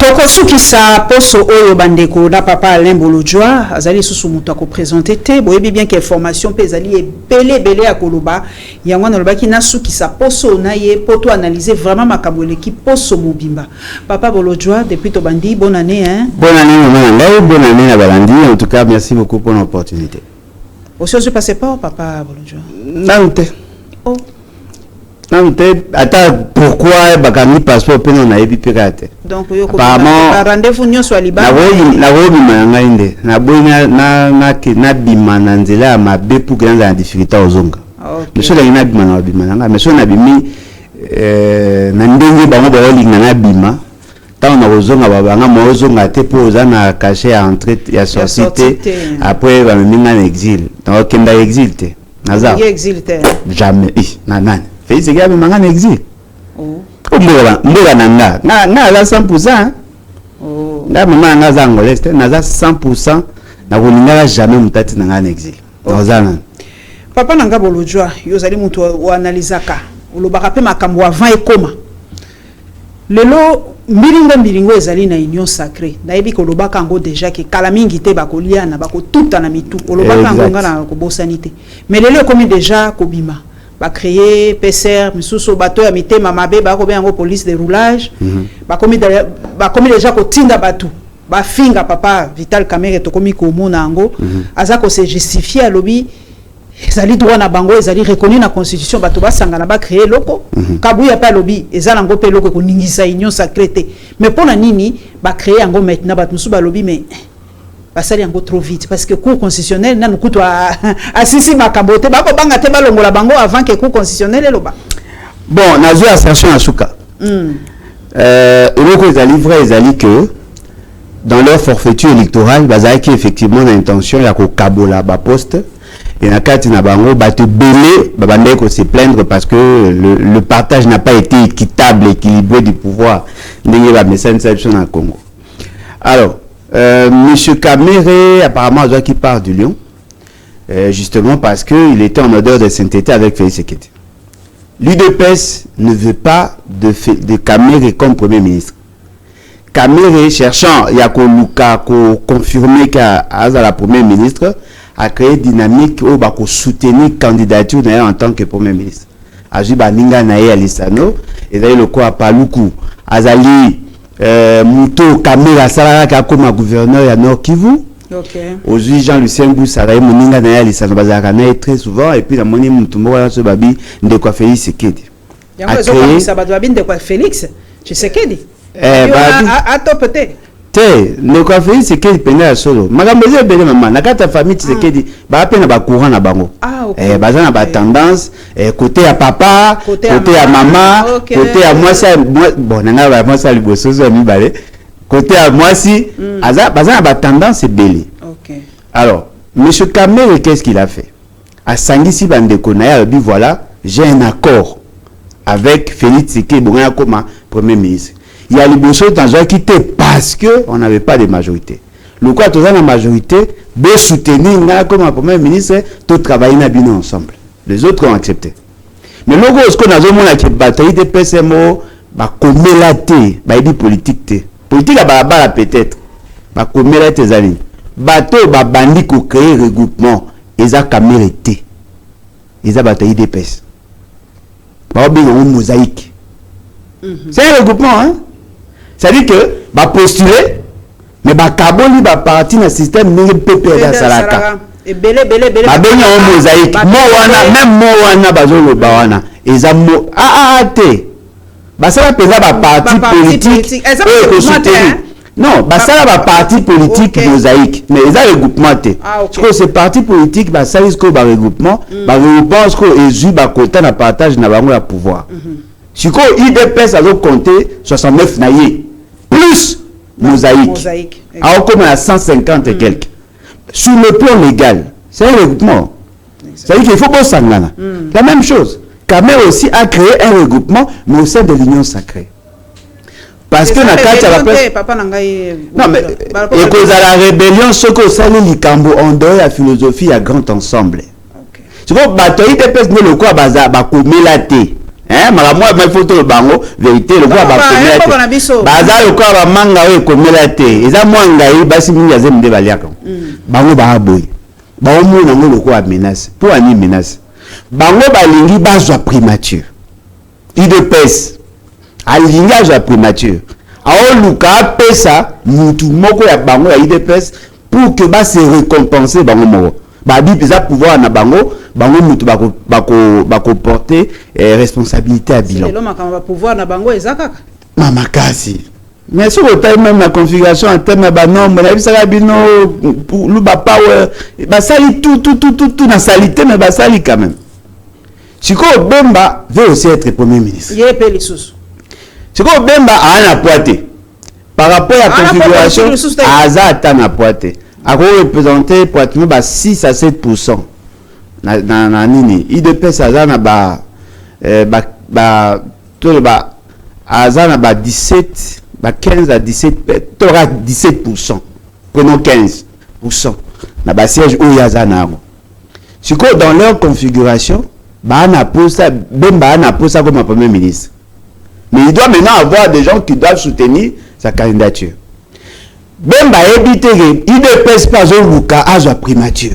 Bokosukisa poso oyo bandeko na papa Alain Bolojwa azali susu mutu ko présenter te boyebi bien que information pe ezali belé ya koloba yango na lobaki na sukisa poso na ye poto analyser vraiment makambo l'équipe poso mobimba papa Bolojwa depuis to bandi bonne année hein bonne année bonne année na balandi en tout cas merci beaucoup pour l'opportunité aussi je passais pas papa Bolojwa non te oh non te attends pourquoi bakami passeport pe non ayebi pirate donc yo ko rendez-vous nyo so liba la wobi manga inde na boina na bima na nzela mabe pour grande en difficulté ozonga monsieur la ina bima na bima nga monsieur na bimi na ndenge bango ba olinga na bima tant na ozonga babanga mo ozonga te pour na cacher à entrer ya société après ba minga na exil donc kenda exil te naza exil te jamais na nani fait c'est gars manga na exil oh mboga nanga na la 100% oh na mama nga za ngoleste na za 100% na kolinga jamais mutati nanga na exil ozana papa nanga Bolojwa yozali mutu wa analizaka ulobaka pe makambo avant ekoma lelo mbiringo ezali na union sacrée nayebi ko lobaka ngo déjà ke kala mingi te bakoliana bakotuta na mitu olobaka ngo ngana ko bosanité mais lelo komi déjà ko bima ba créer PCR misuso bato ya mitema mabe ba ko be ngo police de roulage ba komi déjà ko tinda batu ba finga papa Vital Kamerhe to komi ko mona ngo aza ko se justifier alobi ezali droit na bango ezali reconnu na constitution bato basanga na ba créer loko kabuya pa lobi ezala ngo pe loko ko ningisa union sacrée te mais pona nini ba créer ngo maintenant bato musu ba lobi mais basali yango trop vite parce que cour constitutionnel na nukuto asisi makambo te bako banga te balongola bango avant que cour constitutionnel eloba bon na zo assertion asuka loko ezali vrai ezali que dans leur forfaiture électorale bazaki effectivement l'intention ya ko kabola ba poste et na kati na bango bato belé babandé ko se plaindre parce que le partage n'a pas été équitable équilibré du pouvoir ndenge ba message na Congo. Alors monsieur Kamerhe apparemment doit qui part du Lion justement parce que il était en odeur de sainteté avec Félix Tshisekedi. L'UDPS ne veut pas de Kamerhe comme premier ministre. Kamerhe cherchant Yakoluka ko confirmer qu'à la premier ministre a créé dynamique au bako soutenir candidature en tant que premier ministre. Ajiba ninga nae alisano et d'ailleurs le quoi paluku azali Muto Kamera Salaka comme gouverneur ya Nord Kivu. OK. Aujourd'hui Jean-Lucien Boussa nae moninga nae alisano bazaka nae très souvent et puis la moni mutumbo na so babi ndeko Félix Tshisekedi. Yango zo comme ça bato babi ndeko Félix Tshisekedi. A topete. Ne quoi faire c'est que pena solo makamboze bele mama na kata famille Tshisekedi ba pena ba courant na bango bazana ba tendance côté ya papa côté ya maman côté ya moi ça bon nanga ba moi ça liboso zo mi balé côté ya moi si bazana ba tendance bele. OK. Alors monsieur Kamerhe qu'est-ce qu'il a fait a sangisi bandeko na ya bi voilà j'ai un accord avec Félix Tshisekedi bonga comme premier ministre. Il y a les bourgeois dans un quitté parce que on n'avait pas de majorité. Le quoi tous la majorité de soutenir comme un premier ministre tout travailler na bien ensemble. Les autres ont accepté. Mais le gros ce qu'on a besoin la bataille de PSMO ba commélater ba dit politique té. Politique à bala peut-être. Ba commélater tes amis. Bateau ba bandi ko créer regroupement eza Kamerhe té. Eza bataille de PS. Ba bien une mosaïque. C'est un regroupement hein. C'est-à-dire que va postuler mais va caboli va partir dans système mais PPR à Salaka et belé ba benya en mosaïque mo wana même mo wana bazolo ba wana eza mo te ba sala peza ba parti politique non ba sala ba parti politique mosaïque mais eza regroupement te parce que c'est parti politique ba sala ko ba regroupement ce que ezu ba quota na partage na bango ya pouvoir. Si quoi IDPS a compté 69 naïe plus mosaïque. Alors comme à 150 et quelques. Sur le plan légal, c'est un regroupement. C'est-à-dire qu'il faut pas s'engager. La même chose. Kamerhe aussi a créé un regroupement, mais au sein de l'Union sacrée. Parce que non mais et cause à la rébellion, ce que ça les Likambo en dehors la philosophie à grand ensemble. Tu vois, bataille IDPS ne le quoi baza ba commélater. hein malamu ma photo le bango vérité le quoi ba komela baza le quoi ba manga we komela te eza mwanga yi basi mingi azemde baliaka bango ba boy ba omona ngo le quoi menace pour ani menace bango balingi bazwa primature IDPS alingi azwa primature aoluka pesa mutu moko ya bango ya IDPS pour que ba se récompenser bango moko ba bi pesa pouvoir na bango mutu bako porter responsabilité à bilan. C'est l'homme qui va pouvoir na bango ezaka. Mama kasi. Mais sur le time même la configuration en termes de nombre, la bisa bino pour le power, ba sali tout na salité mais ba sali quand même. Chiko Bemba veut aussi être premier ministre. Yé sous. Chiko Bemba a un poité. Par rapport à la configuration, Aza na poité. A représenté pratiquement 6 à 7%. Na nini IDPS azana ba azana ba 17 ba 15 à 17 t'aura 17%, prenons 15% na ba siège où yazana siko dans leur configuration ba na posa Bemba na posa comme premier ministre, mais il doit maintenant avoir des gens qui doivent soutenir sa candidature. Bemba éviter IDPS pas au luka azwa primature.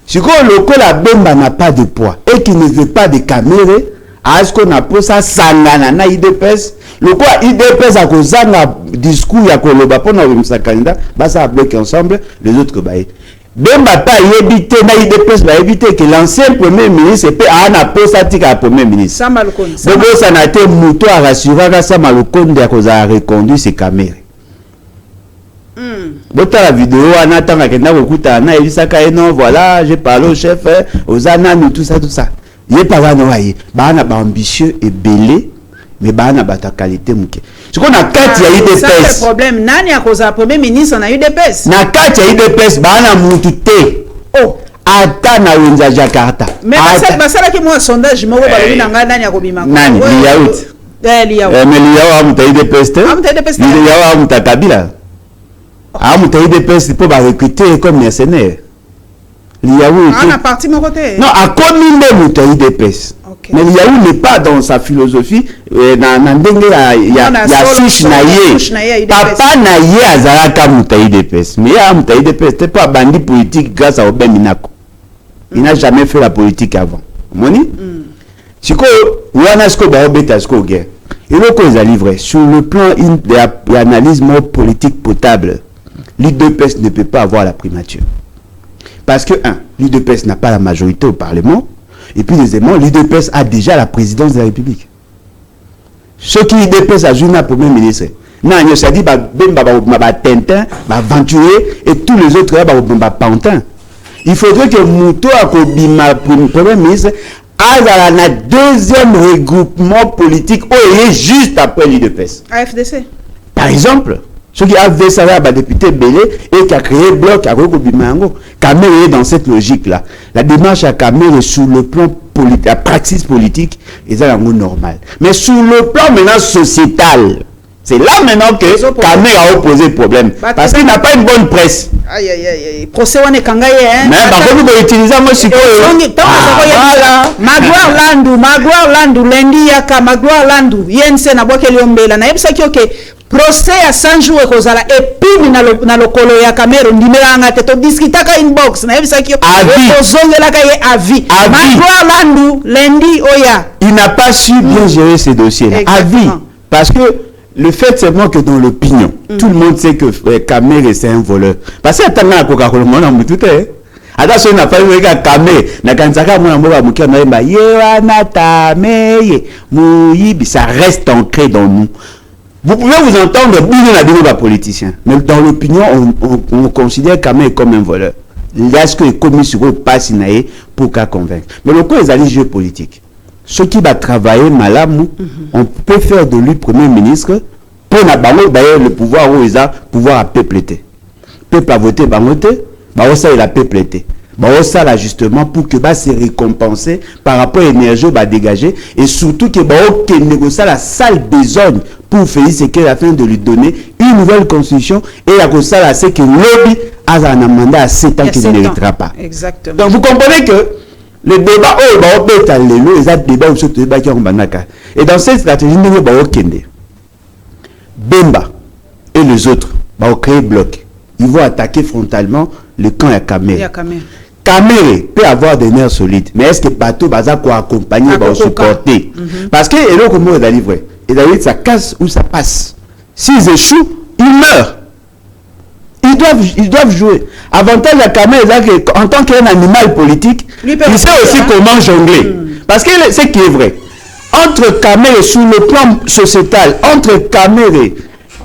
Si le la Bemba n'a pas de poids et qu'il ne veut pas de caméra, est-ce qu'on a pour ça sangana na IDPS? Le quoi IDPS a causé un discours ya koloba pour nous sa candidat, bah ça bloque ensemble les autres bails. Bemba pas éviter na IDPS va éviter que l'ancien premier ministre peut ana posa tika premier ministre. Ça malcon. Donc ça n'a été muto à rassurer que ça malcon de cause a reconduit ses caméras. Bota la vidéo anata ngakenda kokuta na elisaka eno voilà j'ai parlé au chef aux ananas tout ça il est pas là non aïe bana ba ambitieux et belé mais bana ba ta qualité muke ce qu'on a quatre ya IDPS ça c'est le problème nani a cause premier ministre na UDPS na quatre ya IDPS bana mutu te oh ata na wenza Jakarta mais ça là qui moi sondage moko ba bina nga nani akobima nani liaout liaout mais liaout amuta IDPS te liaout amuta Kabila amuta IDPS pour ba recruter comme mercenaire. Liaou on a parti mon côté. Non, à combien de muta IDPS. Mais Liaou n'est pas dans sa philosophie dans ndenge ya fiche na ye. Papa na ye azalaka muta IDPS. Mais ya muta IDPS c'est pas bandit politique grâce à Obem Minako. Il n'a jamais fait la politique avant. Moni? Siko wana sko ba obeta sko guerre. Et le cause a livré sur le plan d'analyse politique potable. L'UDPS ne peut pas avoir la primature. Parce que, l'UDPS n'a pas la majorité au Parlement. Et puis, deuxièmement, l'UDPS a déjà la présidence de la République. Ce qui l'UDPS a joué le premier ministre. Non, il s'est dit, Tintin, Aventurier et tous les autres, Pantin. Il faudrait que Mouto Akobima, premier ministre, a un deuxième regroupement politique juste après l'UDPS. AFDC. Par exemple, ceux qui avaient ça là, député Belé et qui a créé bloc à Rokobimango, Kamel est dans cette logique-là. La démarche à Kamel est sur le plan politique, la pratique politique, et ça c'est normal. Mais sur le plan maintenant sociétal, c'est là maintenant que Kamel a opposé problème. Parce qu'il n'a pas une bonne presse. Aïe aïe aïe. Procès on est kangaye hein. Mais par contre, vous utilisez moi si Magloire Landu, Lendi Yaka, Magloire Landu, Yense na boke liombela. Na yebisa ki ok. Procès à 100 jours ekozala et puis na lokolo ya Cameroun ndimelanga te to discutaka inbox na yebisa ki ozongela ka ye avis Magloire Landu Lendi Oya il n'a pas su bien gérer ces dossiers là avis parce que le fait seulement que dans l'opinion tout le monde sait que Cameroun c'est un voleur parce que tanga Coca-Cola mona mutute attention n'a pas eu Cameroun na kanzaka mona mboka mukia na yemba yewana tameye muyibi ça reste ancré dans nous. Vous pouvez vous entendre bien la politicien, mais dans l'opinion, on considère Kamel comme un voleur. Il y a ce que les commissions passent pour qu'à convaincre. Mais le coup, ils allaient jouer politique. Ce qui va travailler malamou, on peut faire de lui premier ministre pour d'ailleurs le pouvoir où ils ont pouvoir à peupleter. Peuple a voté, ça il a peupleté. Ça là justement pour que se récompenser par rapport à l'énergie dégager et surtout que négocier la sale besogne pour faire ce qu'elle a fait de lui donner une nouvelle constitution et à cause ça c'est que lobby a un mandat à 7 ans qu'il ne méritera pas. Exactement. Donc vous comprenez que Le débat, oh, bah, on peut être les débat où ce débat qui est en banaka. Et dans cette stratégie, nous avons Kende. Bemba et les autres vont créer bloc. Ils vont attaquer frontalement le camp à Kamere. Kamere peut avoir des nerfs solides, mais est-ce que Bateau va accompagner, va supporter? Parce que, et là, comment il va livrer? Et d'ailleurs, ça casse ou ça passe. S'ils échouent, ils meurent. Ils doivent jouer. Avantage à Kamere, c'est qu'en tant qu'un animal politique, il sait aussi comment jongler. Parce que ce qui est vrai, entre Kamere, sur le plan sociétal, entre Kamere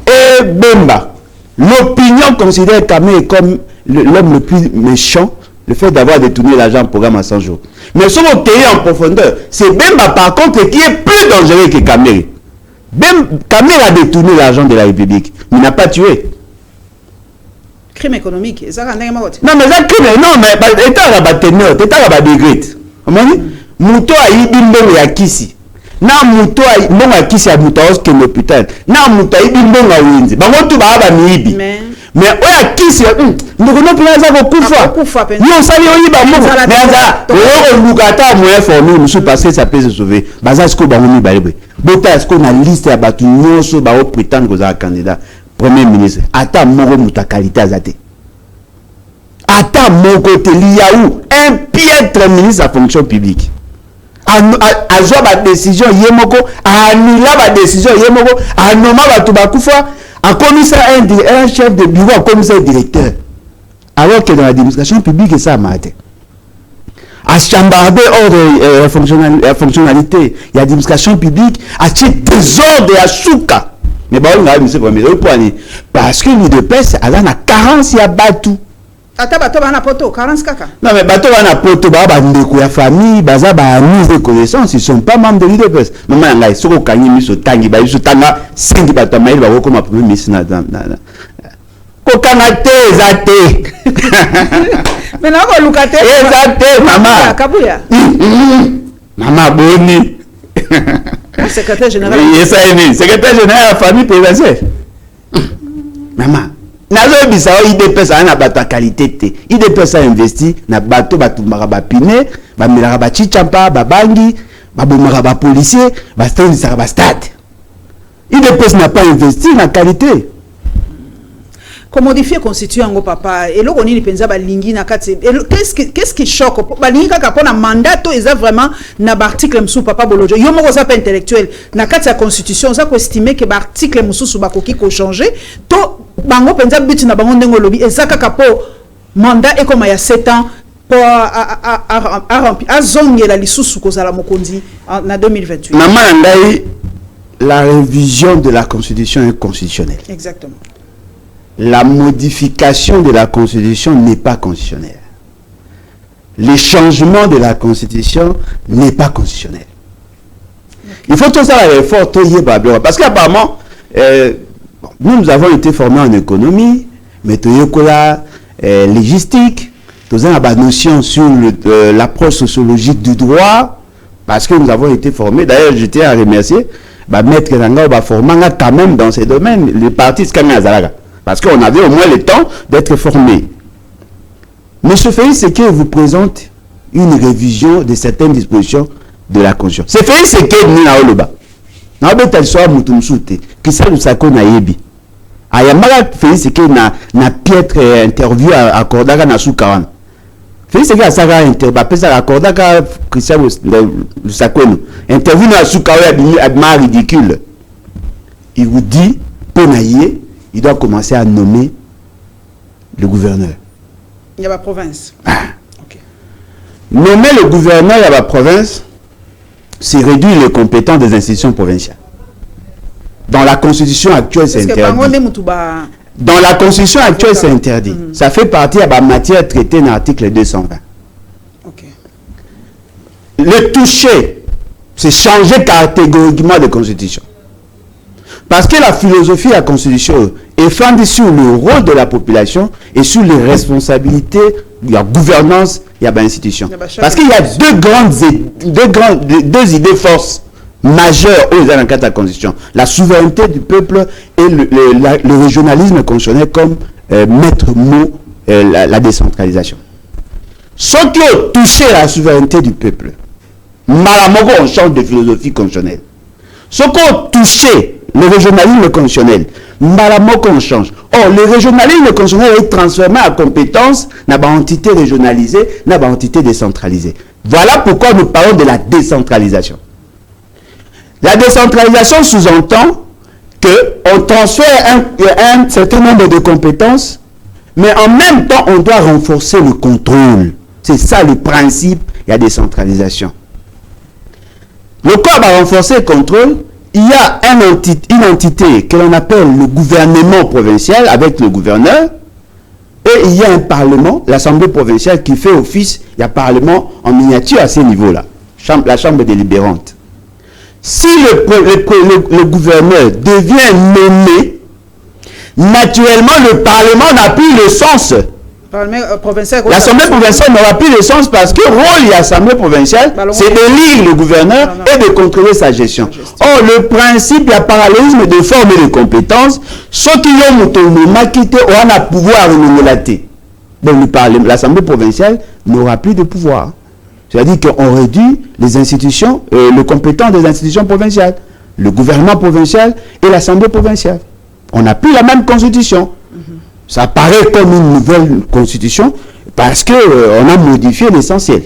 et Bemba, l'opinion considère Kamere comme l'homme le plus méchant, le fait d'avoir détourné l'argent au programme à 100 jours. Mais si on cueille en profondeur, c'est Bemba par contre qui est plus dangereux que Kamere. Kamere a détourné l'argent de la République, mais il n'a pas tué. Crime économique, ça rend non, mais ça crime, non, mais état la bateneur, état la badegrette. Mouto a eu une bonne yakisi. Na mouto a eu une bonne yakisi à Moutaos qui est l'hôpital. Na mouto a eu une bonne yakisi. Bah, moi, tout va avoir miibi. Mais on a kisi, nous ne pouvons pas coufa. Nous savons y ba mo. Mais ça, on lukata moyen formé, monsieur parce que ça peut se sauver. Baza ce que ba on y balé. Bota ce qu'on a liste à batu nyonso ba o prétendre que za candidat premier ministre. Ata moko muta qualité azate. Ata moko te liaou un piètre ministre à fonction publique. A joa ba décision yemoko, a annula ba décision yemoko, a nomma ba to ba kufa. Un commissaire, un chef de bureau, un commissaire directeur. Alors que dans l'administration publique, ça m'a été. À chambarder hors de fonctionnalité, il y a l'administration publique, à titre désordre et à souka. Mais bon, on a vu ce premier point. Parce que l'UDPS, elle a une carence, il y a bateau. Ata bateau, il y a poto, carence kaka. Non, mais bateau, il y a poto, il y a famille, il y a amis de connaissances, ils ne sont pas membres de l'UDPS. Maman, il y a un kanyi, il y a tangi, il y a 5 bateaux, il y a comme un premier ministre. Kokanate, zate. Mais non, on lukate. Zate, maman. Kabuya. Maman, boni. Secrétaire général. Secrétaire général de la famille présidentielle. Maman. Nazo bisa IDPS na bato qualité te. IDPS a investi na bato ba pine, ba milaka ba chichamba, ba bangi, ba bomaka ba policier, ba stade. IDPS n'a pas investi na qualité. Comment modifier constitution ngo papa et là on ni penza ba lingi na kati qu'est-ce qui choque ba lingi kaka pona mandat to eza vraiment na article msu papa bolojo yo moko ça pas intellectuel na kati ya constitution ça ko estimer que ba article msu su ba koki ko changer to bango penza but na bango ndengo lobi eza kaka po mandat et comme il y a 7 ans pour a rempli a zongela lisusu kozala mokonzi na 2028 na mandai la révision de la constitution est constitutionnelle. Exactement. La modification de la Constitution n'est pas constitutionnelle. Le changement de la Constitution n'est pas constitutionnel. Il faut tout ça la réforme, parce qu'apparemment, nous avons été formés en économie, mais la logistique, nous avons la notion sur l'approche sociologique du droit, parce que nous avons été formés. D'ailleurs, je tiens à remercier Maître Nanga formant quand même dans ces domaines, les partis Skamia. Parce qu'on avait au moins le temps d'être formé. Monsieur Félix Sekei vous présente une révision de certaines dispositions de la Constitution. C'est Félix Sekei ni na oloba. Na obeta soit mutumsute qui ça nous sako na yebi. Ayamala Félix Sekei na piètre interview accordaka na Soukawan. Félix Sekei a saka pesa accordaka Christian Lusakonu. Interview na Soukawan abima ridicule. Il vous dit ponaye il doit commencer à nommer le gouverneur. Il y a la province. Okay. Nommer le gouverneur de la province, c'est réduire les compétences des institutions provinciales. Dans la constitution actuelle, c'est interdit. Dans la constitution actuelle, c'est interdit. Ça fait partie de la matière traitée dans l'article 220. Okay. Le toucher, c'est changer catégoriquement de constitution. Parce que la philosophie de la Constitution est fondée sur le rôle de la population et sur les responsabilités de la gouvernance et de l'institution. Parce qu'il y a deux idées forces majeures aux dans de la Constitution. La souveraineté du peuple et le régionalisme constitutionnel comme maître mot la décentralisation. Ceux qui ont touché la souveraineté du peuple, malamoko, on change de philosophie constitutionnelle. Ceux qui ont touché le régionalisme constitutionnel, malamoko, on change. Or, le régionalisme constitutionnel est transformé en compétence dans une entité régionalisée, dans une entité décentralisée. Voilà pourquoi nous parlons de la décentralisation. La décentralisation sous-entend qu'on transfère un certain nombre de compétences, mais en même temps, on doit renforcer le contrôle. C'est ça le principe de la décentralisation. Le corps va renforcer le contrôle. Il y a une entité que l'on appelle le gouvernement provincial avec le gouverneur, et il y a un parlement, l'Assemblée provinciale, qui fait office, il y a un parlement en miniature à ce niveau-là, la chambre délibérante. Si le gouverneur devient nommé, naturellement le parlement n'a plus le sens. L'Assemblée provinciale n'aura plus de sens parce que le rôle de l'Assemblée provinciale, c'est d'élire le gouverneur et de contrôler sa gestion. Or, le principe, il y a parallélisme de forme et de compétences. Ceux qui ont autonomie, quitté, on a pouvoir renouveler. Donc, l'Assemblée provinciale n'aura plus de pouvoir. C'est-à-dire qu'on réduit les institutions, le compétent des institutions provinciales, le gouvernement provincial et l'Assemblée provinciale. On n'a plus la même constitution. Ça paraît comme une nouvelle constitution parce qu'on a modifié l'essentiel.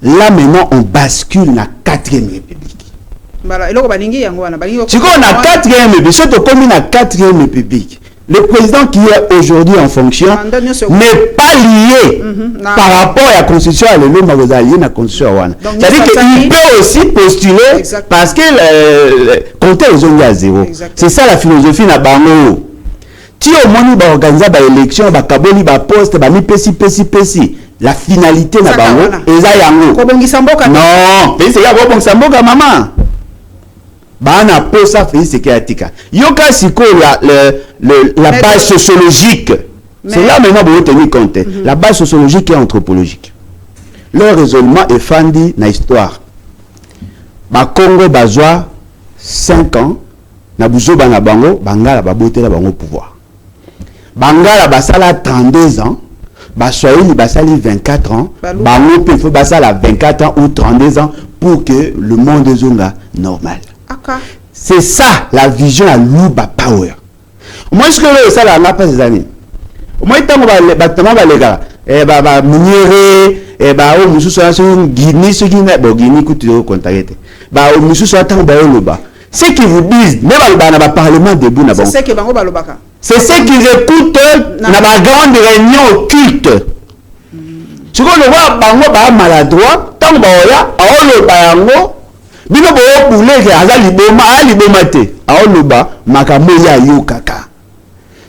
Là maintenant, on bascule la 4e République. Si on a 4e République, surtout comme on a 4e République, le président qui est aujourd'hui en fonction n'est pas lié par rapport à la constitution à la constitution. C'est-à-dire qu'il peut aussi postuler parce que le compteur est à zéro. C'est ça la philosophie na bango. Si au moins nous organisons l'élection, nous poste, la finalité na bango, non, c'est ya maman. Bana posa Félix Keatika. Yoka siko la base sociologique. C'est là maintenant vous tenir compte. La base sociologique et anthropologique. Leur raisonnement est fondé dans l'histoire. Ba Congo bazwa 5 ans, na buzo bana bango, bangala babote la bango pouvoir. Bangala basala 32 ans, Baswahili basali 24 ans, bango peut basala 24 ans ou 32 ans pour que le monde soit normal. C'est ça la vision à Luba Power. Moi, ce que ça n'a pas ces années. Moi, il y a des gars, ce qui vous disent, même dans le parlement debout, c'est ce qu'ils écoutent dans la grande réunion occulte. Si vous voyez, maladroit, tant que vous bino bo bouleke azali boma ali boma te aoloba makambo ya yo kaka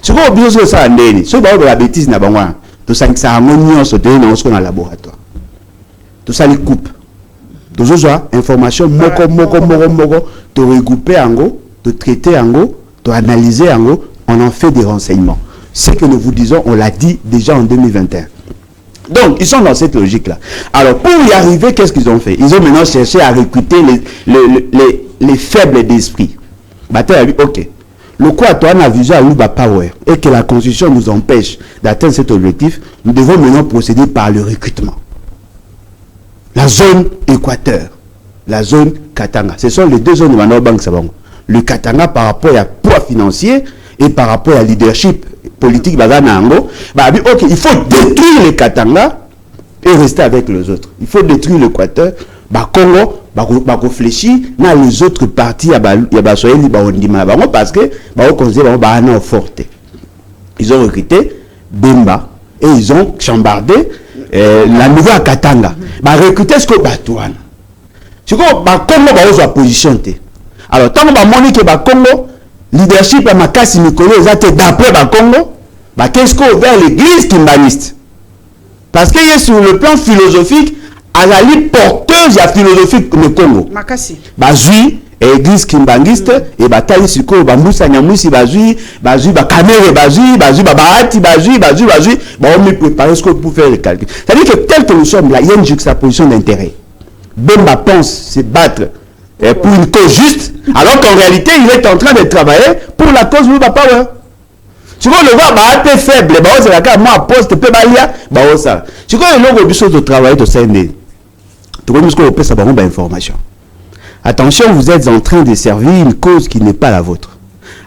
siko biso ça ndeni so ba la bêtise na bangwa to sangisa harmonie so te na osko na laboratoire to sali coupe to zoza information moko to regrouper ango to traiter ango to analyser ango on en fait des renseignements. Ce que nous vous disons on l'a dit déjà en 2021. Donc, ils sont dans cette logique-là. Alors, pour y arriver, qu'est-ce qu'ils ont fait? Ils ont maintenant cherché à recruter les faibles d'esprit. Ok. Le quoi, toi, on a visé à Luba Power et que la Constitution nous empêche d'atteindre cet objectif, nous devons maintenant procéder par le recrutement. La zone Équateur, la zone Katanga. Ce sont les deux zones de Manoa Bank Sabango. Le Katanga par rapport à poids financier et par rapport à leadership politique, ok, il faut détruire le Katanga et rester avec les autres. Il faut détruire l'Équateur. Congo, réfléchir dans les autres parties, parce que forte. Ils ont recruté Bemba et ils ont chambardé la nouvelle Katanga. Recruter ce que Batouane. C'est comme Congo va position. Alors, tant que Congo, leadership à Makassi Mikolo, d'après Congo, qu'est-ce qu'on vers l'église kimbaniste? Parce qu'il est sur le plan philosophique, à la ligne porteuse de la philosophie du Congo. Makassi. Bazui, église kimbaniste, et bataille sur quoi, Bamboussa Nyamousi, Bazui, Kamere, Bazui, Bahati, Bazui, on me prépare ce qu'on peut faire le calcul. C'est-à-dire que tel que nous sommes là, il y a une juxtaposition d'intérêt. Bemba pense se battre pour une cause juste, alors qu'en réalité, il est en train de travailler pour la cause Luba Power. Tu vois le voir bah peu faible, bah c'est la moi poste peu balia, bah ça. Tu vois le logo biso de travail de CND. Tu vois ce peut ça bah information. Attention, vous êtes en train de servir une cause qui n'est pas la vôtre.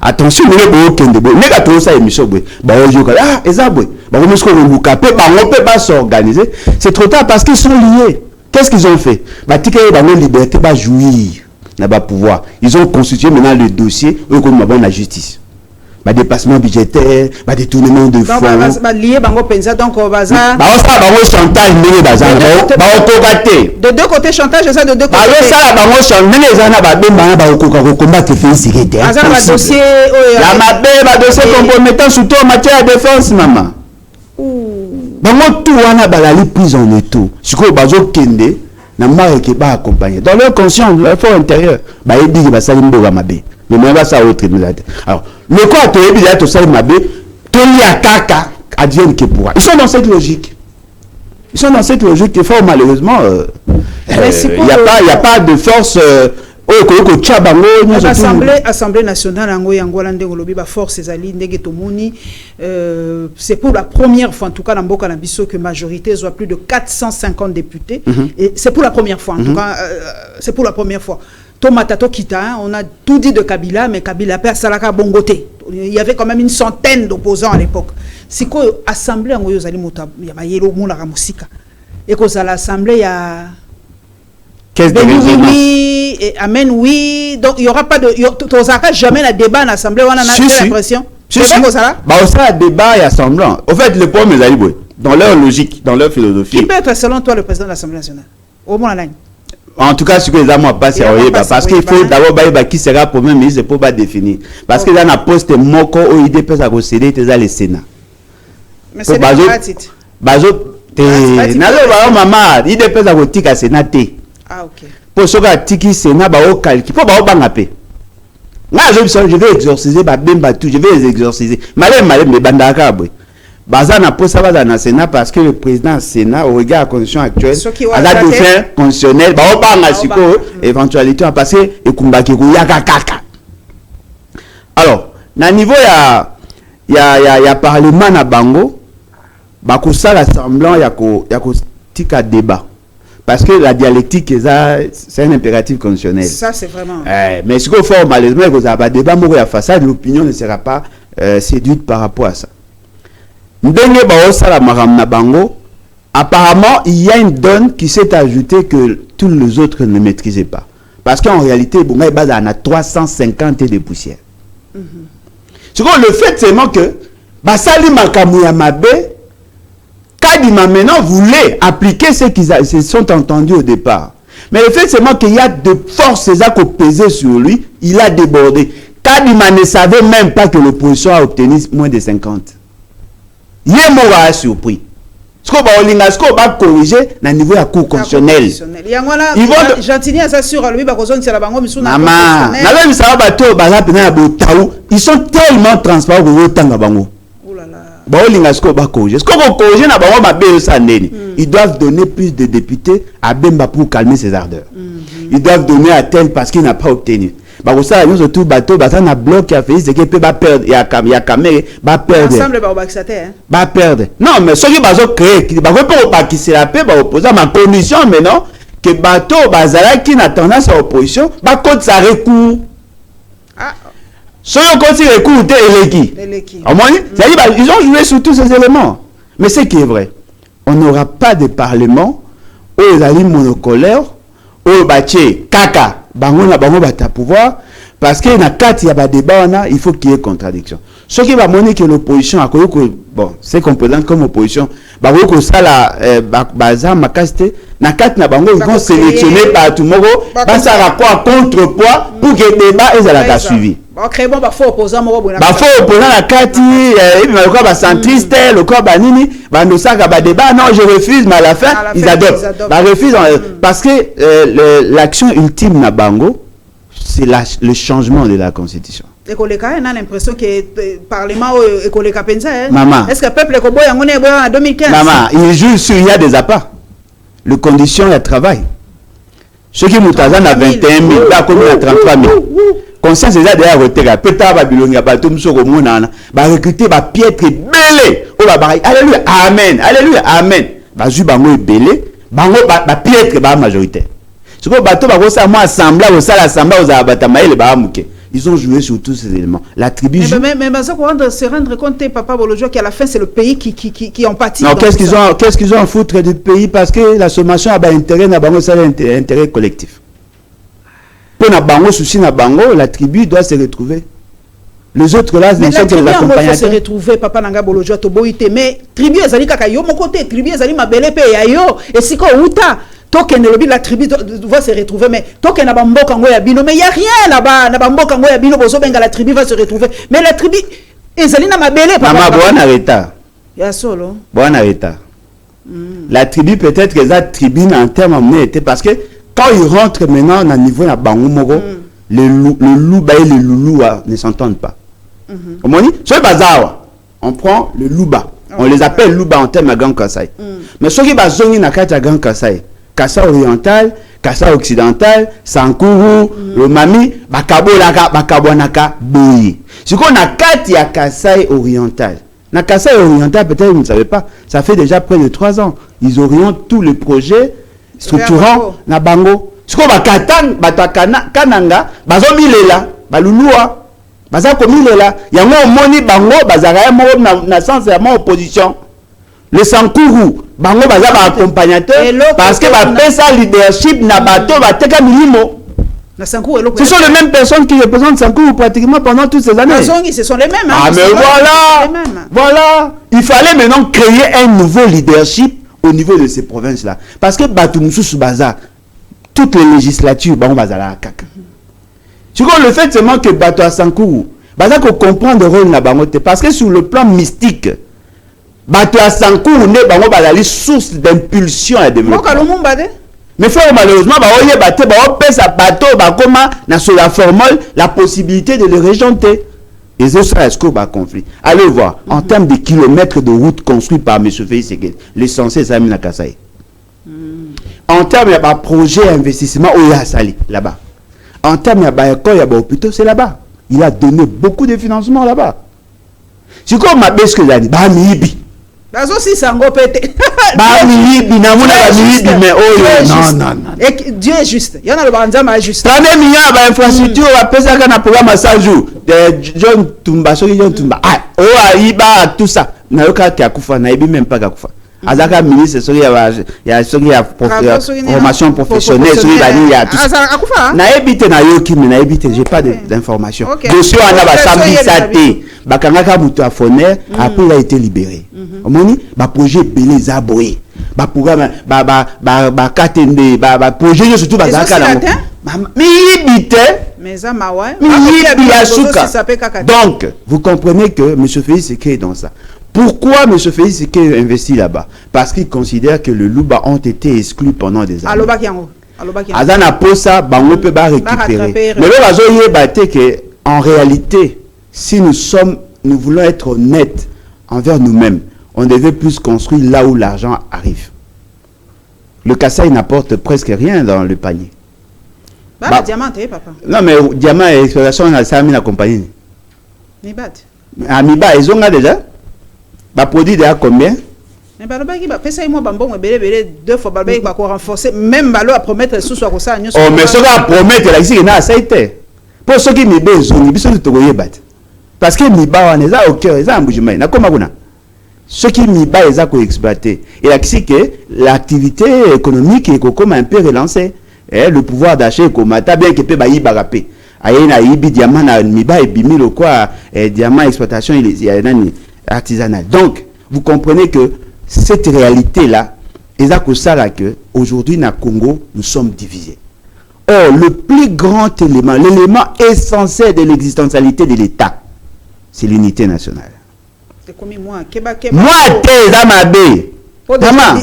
Attention, vous n'avez aucun de bon. N'est-ce pas ça émission bah ah ezabwe. Bah vous ce qu'on vous capé, bah on peut pas s'organiser. C'est trop tard parce qu'ils sont liés. Qu'est-ce qu'ils ont fait? Bah tika ba liberté ba jouir, n'a pas pouvoir. Ils ont constitué maintenant le dossier comme la justice. Bah dépassement budgétaire, bah détournement de fonds. Bah lié bango penza donc baza. Bah ça bango chantage mais baza bah autogaté. De deux côtés chantage ça de deux côtés. Bah ça bango chantage mais les ana ba bemba ba ko combattre fait sécurité. Baza ba dossier la mabe ba dossier compromettant surtout en matière de défense maman. Bango tout wana ba la prise en étau. Siko bazo kende na mari ke ba accompagner. Dans leur conscience, leur fort intérieur, bah il dit que ba salimbo ba mabe. Mais moi va ça autre. Alors le quoi te dit tout ça mabé Tony Akaka advienne que pourra. Ils sont dans cette logique. Ils sont dans cette logique que fort malheureusement il y a pas de force Assemblée nationale Angola ndengolobi ba force ezali ndenge tomoni c'est pour la première fois en tout cas dans Mboka na biso que majorité soit plus de 450 députés et c'est pour la première fois en tout cas c'est pour la première fois. Tomatato Kita, on a tout dit de Kabila, mais Kabila perd Salaka Bongoté. Il y avait quand même une centaine d'opposants à l'époque. C'est quoi l'Assemblée en Oyozali Mota, il y a Mayelo Moula Ramusika. Et que ça l'Assemblée, il y a. Qu'est-ce que oui, et Amen, oui. Donc il n'y aura pas de. Tu n'auras jamais la débat à l'Assemblée, on a l'impression. C'est ça. Bah, on a débat et assemblant. En fait, le problème est dans leur logique, dans leur philosophie. Qui peut être selon toi le président de l'Assemblée nationale? Au moins la ligne. En tout cas, ce que les amis pas sérieux, parce qu'il faut d'abord qui sera pour même ministre pour pas définir. Parce que dans la poste moko ou idée peut s'accéder les Sénat. Mais c'est pas bazo nalo ba maman idée peut s'accéder à Sénat. Ah OK. Pour ce que tiki Sénat ba o calki pour ba o bangapé. Moi je vais exorciser ba bemba tout, je vais les exorciser. Malem mais bandaka boy. Baza na posa baza na Sénat parce que le président Sénat au regard de la condition actuelle a la défense constitutionnelle ba obanga siko éventualité parce que ekumbaki ko yaka kaka. Alors na niveau ya parlement na bango ba ko sala semblant ya ko tika débat parce que la dialectique c'est un impératif constitutionnel. Ça c'est vraiment mais ce qu'il faut malheureusement que ça va débat moko ya façade l'opinion ne sera pas séduite par rapport à ça. Apparemment, il y a une donne qui s'est ajoutée que tous les autres ne maîtrisaient pas. Parce qu'en réalité, il y a 350 de poussière. Le fait seulement que Basali Makamouya Mabe, Kadima maintenant voulait appliquer ce qu'ils se sont entendus au départ. Mais le fait seulement qu'il y a de forces qui ont pesé sur lui, il a débordé. Kadima ne savait même pas que l'opposition a obtenu moins de 50. Il y a un surpris. Ce qu'on va corriger à niveau de la cour constitutionnelle. Ils vont gentiment s'assurer lui ils sont tellement transparents ils doivent donner plus de députés à Bemba pour calmer ses ardeurs. Ils doivent donner à tel parce qu'il n'a pas obtenu. Bah ça nous tout bateau bah ça na bloc qui a fait c'est que peut pas perdre il y a caméra va perdre ensemble ba baxater va perdre non mais ce qui va créer qui va pas qui c'est la paix va opposer ma condition maintenant que bateau bazala qui n'a tendance à opposition va contre ça recours ce qui recours eleki au moins ils ont joué sur tous ces éléments mais ce qui est vrai on n'aura pas de parlement où les alliés monocolaires où bâti caca bango na bango bata pouvoir parce que na kati ya ba débat il faut qu'il y ait contradiction ce qui va montrer que l'opposition a bon c'est qu'on présente comme opposition ba ko sala baza makasté na kati na bango ils vont sélectionner par tout moko ba ça rapport contrepoids pour que débat ezala suivi OK bon ba faux opposant moko bona ba faux opposant na kati et puis ba ba centriste le corps ba nini ba no saka ba débat non je refuse mais à la fin ils adoptent ba refuse parce que l'action ultime na bango c'est le changement de la constitution. Ekoleka on a l'impression que le parlement ekoleka penza est-ce que le peuple ekoboya ngone boya en 2015 maman il joue sur il y a des appâts les conditions de travail ceux qui mutaza na 21 000 ba comme na 33 000 conscience eza derrière roteka peta ba bilongi ba to msoko monana ba recruter ba piètre belé o ba alléluia amen ba ju bango ebelé bango ba piètre ba majoritaire ce que bato ba ko sa moi assemblée au sala assemblée aux abata maïle ba amuke. Ils ont joué sur tous ces éléments. La tribu joue. Mais se rendre compte, Papa Bolojua, qu'à la fin, c'est le pays qui en pâtit. Non, qu'est-ce qu'ils ont à foutre du pays? Parce que la sommation a un intérêt collectif. Pour na bango souci na bango, la tribu doit se retrouver. Les autres là, ne sont que les accompagnateurs. Se retrouver, Papa Nanga Bolojua, Toboïte. Mais tribu ezali kaka yo mon côté, tribu ezali mabele pe ya yo. Et si ko uta. Token lobby la tribu va se retrouver, mais token na bamboka ngo ya bino, mais il y a rien là-bas na bamboka ngo ya bino bozo benga la tribu va se retrouver, mais la tribu ezali na mabele papa. Mama bona reta. Ya solo. Bona reta. La tribu peut-être que la tribu en termes amené était parce que quand ils rentrent maintenant à niveau na bango moko, le louba et le louloua ne s'entendent pas. On dit sur le bazar, on prend le louba. On les appelle louba en termes à Grand Kassai. Mais ceux qui bazongi na kata Grand Kassai, Kassa oriental, Kassa occidental, Sankuru, le Mami, Bakabonaka, Boyi. Ce qu'on a quatre, il y a Kassai oriental. Na Kassai oriental, peut-être vous ne savez pas, ça fait déjà près de 3 ans. Ils orientent tous les projets structurants na bango. Ce qu'on va Katang, Kananga, Bazomilela, Balulua, Bazakomilela, Yango Moni Bango, Bazaraya Mo na sens de ma opposition. Le Sankuru, bango baza ba accompagnateur parce que ba pesa leadership na bato ba teka milimo. Na Sankuru ce sont les mêmes personnes qui représentent Sankuru pratiquement pendant toutes ces années. Ce sont les mêmes. Ah mais voilà. Il fallait maintenant créer un nouveau leadership au niveau de ces provinces là parce que bato mususu baza toutes les législatures bango bazala kaka. Tu vois le fait seulement que bato à Sankuru baza ko comprendre le rôle na bango parce que sur le plan mystique bato ya Sankuru ne bango bazali source d'impulsion à développer. Mais malheureusement baoye baté pesa bato bakoma na sur la formule la possibilité de les régenter. Et ça est-ce que ba conflit. Allez voir en termes de kilomètres de route construits par M. Félix Tshisekedi, l'essentiel c'est na Kasaï. En termes de projet investissement au Sali là-bas. En termes de école ya hôpitaux c'est là-bas. Il a donné beaucoup de financement là-bas. C'est comme ma baisse que l'année ba mibi. Bazo si sango pété. Non. Et Dieu est juste. Il y en a le banzama juste. 30 millions ba infrastructure va pesa kana programme à 100 jours. De John Tumba, John Tumba. Ah, iba tout ça. Na yoka ki akufa na ibi même pas akufa. Azaka ministre soki ya formation professionnelle soki bani ya tout. Na ebite na yoki mais na ebite j'ai pas d'informations. Dossier ana ba samedi saté. Bakangaka mutu afoner après il a été libéré. Omoni ba projet belé zaboé. Ba programme ba katende ba projet surtout ba zaka na. Donc, vous comprenez que M. Félix Tshisekedi est dans ça. Pourquoi M. Félix Tshisekedi investit là-bas? Parce qu'il considère que le Louba ont été exclus pendant des années. Azana Posa, Bango peut pas récupérer. Mais là, en réalité, si nous voulons être honnêtes envers nous-mêmes, on devait plus construire là où l'argent arrive. Le Kassai n'apporte presque rien dans le panier. Diamant, papa. Non, mais diamant et exploitation, on a ça la compagnie. Mibat. Amiba, ils ont déjà. Bah, produit déjà combien? Mais bah, pesa moi bambon, deux fois, bah, renforcer. Même balo à promettre sous soit ça. Oh, mais ce qu'on promettre là, ici, il y a ça été. Pour ceux qui m'y besoin, ils sont tous les battre. Parce que Miba, on est là au cœur, ils ont un bougement. N'a comme ça. Ceux qui Miba, ils ont exploité. Et là, c'est que l'activité économique est comme un peu relancée. Le pouvoir d'achat comme ta bien que peut bailler barapé ayena ibi diamant na miba et bimilo quoi diamant exploitation il y a un artisanal. Donc vous comprenez que cette réalité là est ça que aujourd'hui na Congo nous sommes divisés. Or le plus grand élément, l'élément essentiel de l'existentialité de l'État, c'est l'unité nationale. C'est comme moi t'es amabe.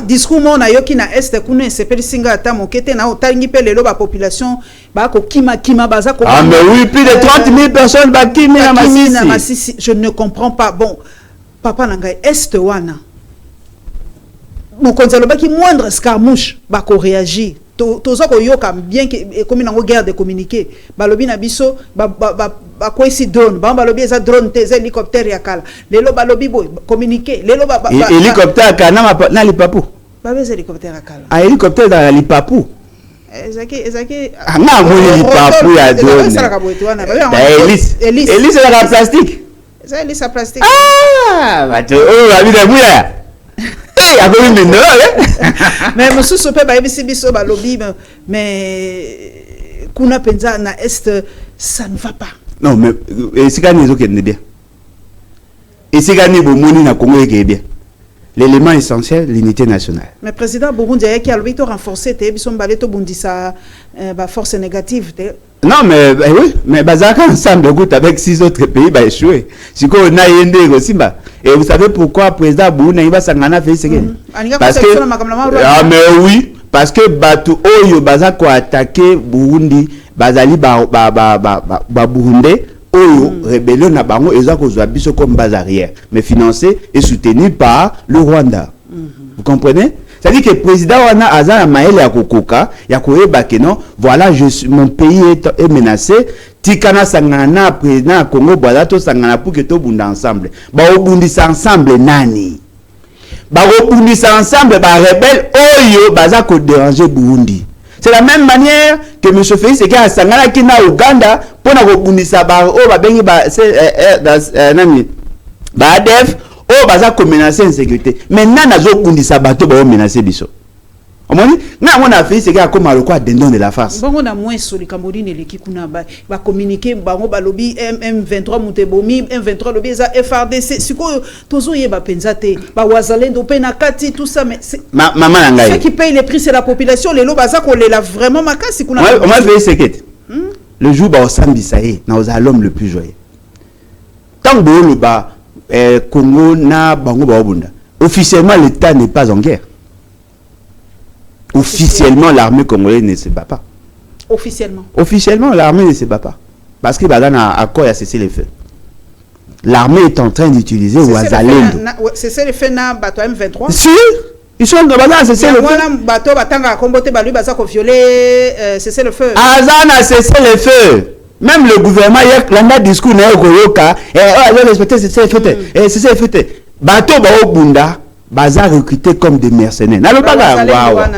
Discours mon ayoki na est kuna sepeli singa ata mokete na otangi pe lelo ba population ba ko kima baza ko. Ah mais oui, plus de 30 000 personnes ba kimi na Masisi. Je ne comprends pas. Bon, papa nanga est wana. Mon konzalo ba ki moindre escarmouche ba ko réagir. toza ko yoka bien que comme une guerre de communiquer balobi na biso ba quoi ici drone balobi eza drone te hélicoptère ya kala lelo balobi boy communiquer lelo hélicoptère kana na lipapu ba beza hélicoptère ya kala hélicoptère dans lipapu ezaki nga moni lipapu ya drone hélice la plastique ça hélice plastique bato la vida muya mais monsieur Sopé biso balobi mais kuna penza na est ça ne va pas non mais esikani ezokende bien esikani bomoni na Congo eke bien l'élément essentiel l'unité nationale mais président Burundi qui a le to renforcer te biso mbale to bundisa ba force négative te non mais oui mais bazaka ensemble avec 6 autres pays ba échoué siko na yende kosimba. Et vous savez pourquoi président Burundi va sangana fait parce que mais oui parce que batu oyo baza ko attaquer Burundi bazali ba Burundi oyo rébellion na bango eza ko zwa biso comme base arrière mais financé et soutenu par le Rwanda. Vous comprenez? C'est-à-dire que le président wana aza na maele ya kokoka ya koyeba que non voilà mon pays est menacé tikana sangana président Congo boato sangana pour que to bunda ensemble ba obundisa ensemble nani ba obundisa ensemble ba rebelle oyo baza ko déranger Burundi. C'est la même manière que M. Félix Eke a sangana ki na Uganda pour na obundisa ba o ba bengi ba nani ba ADF o baza ko menacer insécurité maintenant nazo bundisa bato ba menacer biso. Omoni na mona Félix Eke akoma lokwa dendon de la face. Bongo na moins sur le Cameroun et l'équipe kuna ba communiquer bango ba lobby M23 Mutebomi M23 lobby za FRDC siko tozo yeba penza te ba wazalendo pe na kati tout ça mais maman ngai. Ceux qui payent les prix c'est la population les lo baza ko lela vraiment makasi kuna. On m'a Félix Eke. Le jour ba osambisa ye na oza l'homme le plus joyeux. Tant que le ba Congo na bango ba obunda. Officiellement l'État n'est pas en guerre. Officiellement, l'armée congolaise ne se bat pas. Officiellement, l'armée ne se bat pas. Parce que Badana accord a cessé les feux. L'armée est en train d'utiliser Ouazalendo. C'est le fait na bateau M23. Si, ils sont en train de cesser le feu. Bateau batanga comboté balu bazako violer cesser le feu. Azana a cessé le feu. Même le gouvernement hier landa discours na Yokoyoka et respecter cesser le feu. Cesser le feu. Bateau ba obunda baza recruté comme des mercenaires. Na lobaga wawa.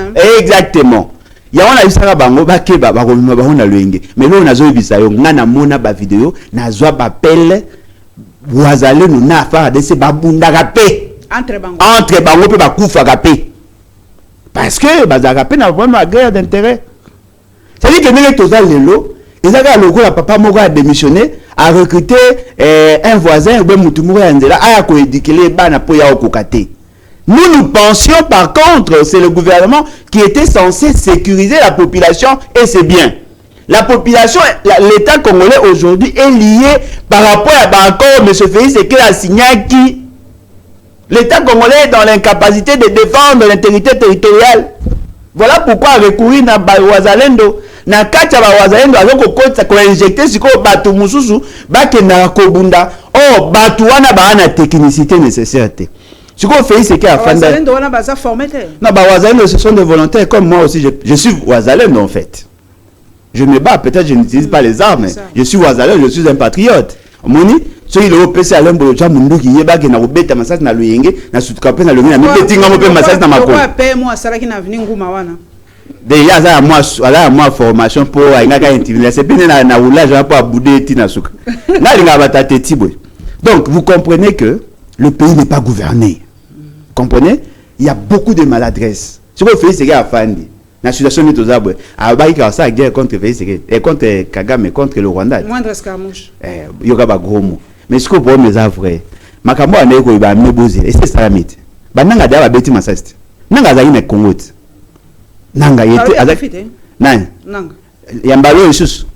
Exactement. Ya wana bisaka bango bakeba bakomima bahona lwenge. Mais là on a zo bisa yo ngana mona ba vidéo na zo ba pelle wazale no na fa de se babunda kapé. Entre bango pe bakufa kapé. Parce que bazaka pe na vraiment guerre d'intérêt. C'est-à-dire que nous tous lelo, ils avaient le la papa moko a démissionné a recruté un voisin ou mutu moko ya nzela a ko éduquer bana po ya okokate. Nous pensions par contre, c'est le gouvernement qui était censé sécuriser la population et c'est bien. La population, l'État congolais aujourd'hui est lié par rapport à l'accord M. Félix Eke a signé qui l'État congolais est dans l'incapacité de défendre l'intégrité territoriale. Voilà pourquoi recourir à Wazalendo. Na kati ya Wazalendo azoko ko injecter siko batu mususu bakenda kobunda. Oh batu wana ba na technicité nécessaire. Ce qu'on fait, c'est qu'il y a Wazalendo ce sont des volontaires comme moi aussi. Je suis Wazalendo en fait. Je me bats, peut-être je n'utilise pas les armes. Je suis Wazalendo, je suis un patriote. Moni, ceux qui ont PC à l'homme, qui est bas, qui n'a pas de massage, n'a l'ouïngue, n'a soutenu le mien, n'a pas de massage dans ma cour. Déjà, à moi formation pour c'est bien na roulage pour bouder tina souka. Donc vous comprenez que le pays n'est pas gouverné. Comprenez? Il y a beaucoup de maladresse. Ce qu'on fait, c'est qu'il y a Fandi. La situation est aux arbres. Il y a ça guerre contre contre Kagame, contre le Rwanda. Moindre escarmouche. Il y a pas gros mot. Mais ce qu'on peut me vrai. Makambo a négo iba mebozi. Et c'est ça la mythe. Nanga d'aba beti masast. Nanga zayi na Congo. Nanga yete azak. Nanga. Yambalo isusu.